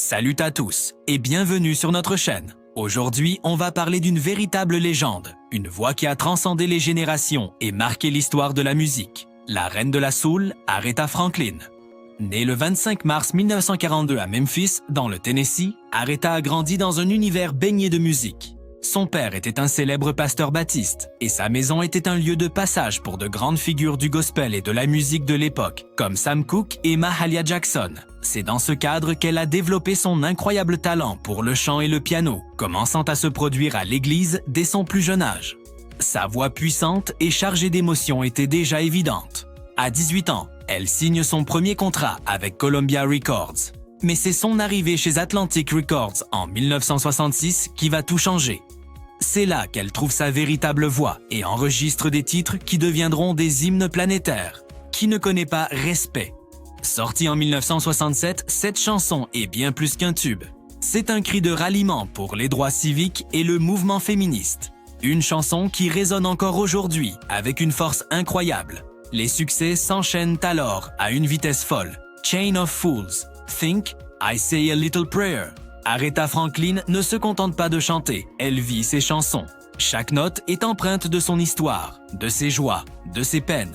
Salut à tous et bienvenue sur notre chaîne. Aujourd'hui, on va parler d'une véritable légende, une voix qui a transcendé les générations et marqué l'histoire de la musique. La reine de la soul, Aretha Franklin. Née le 25 mars 1942 à Memphis, dans le Tennessee, Aretha a grandi dans un univers baigné de musique. Son père était un célèbre pasteur baptiste et sa maison était un lieu de passage pour de grandes figures du gospel et de la musique de l'époque, comme Sam Cooke et Mahalia Jackson. C'est dans ce cadre qu'elle a développé son incroyable talent pour le chant et le piano, commençant à se produire à l'église dès son plus jeune âge. Sa voix puissante et chargée d'émotions était déjà évidente. À 18 ans, elle signe son premier contrat avec Columbia Records. Mais c'est son arrivée chez Atlantic Records en 1966 qui va tout changer. C'est là qu'elle trouve sa véritable voix et enregistre des titres qui deviendront des hymnes planétaires. Qui ne connaît pas Respect? Sorti en 1967, cette chanson est bien plus qu'un tube. C'est un cri de ralliement pour les droits civiques et le mouvement féministe. Une chanson qui résonne encore aujourd'hui avec une force incroyable. Les succès s'enchaînent alors à une vitesse folle. Chain of Fools, Think, I Say a Little Prayer. Aretha Franklin ne se contente pas de chanter, elle vit ses chansons. Chaque note est empreinte de son histoire, de ses joies, de ses peines.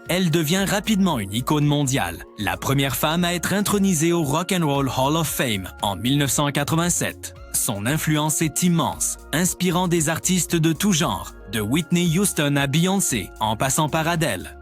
Elle devient rapidement une icône mondiale, la première femme à être intronisée au Rock and Roll Hall of Fame en 1987. Son influence est immense, inspirant des artistes de tout genre, de Whitney Houston à Beyoncé, en passant par Adele.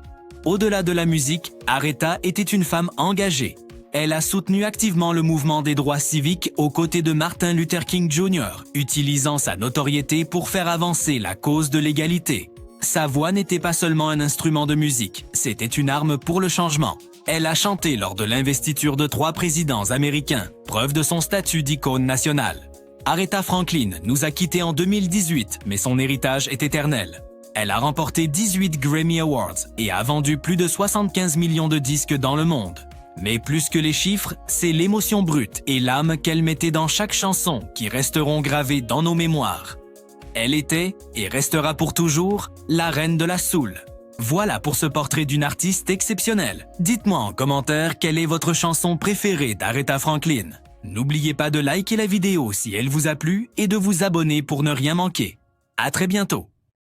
Au-delà de la musique, Aretha était une femme engagée. Elle a soutenu activement le mouvement des droits civiques aux côtés de Martin Luther King Jr., utilisant sa notoriété pour faire avancer la cause de l'égalité. Sa voix n'était pas seulement un instrument de musique, c'était une arme pour le changement. Elle a chanté lors de l'investiture de 3 présidents américains, preuve de son statut d'icône nationale. Aretha Franklin nous a quittés en 2018, mais son héritage est éternel. Elle a remporté 18 Grammy Awards et a vendu plus de 75 millions de disques dans le monde. Mais plus que les chiffres, c'est l'émotion brute et l'âme qu'elle mettait dans chaque chanson qui resteront gravées dans nos mémoires. Elle était, et restera pour toujours, la reine de la soul. Voilà pour ce portrait d'une artiste exceptionnelle. Dites-moi en commentaire quelle est votre chanson préférée d'Aretha Franklin. N'oubliez pas de liker la vidéo si elle vous a plu et de vous abonner pour ne rien manquer. À très bientôt.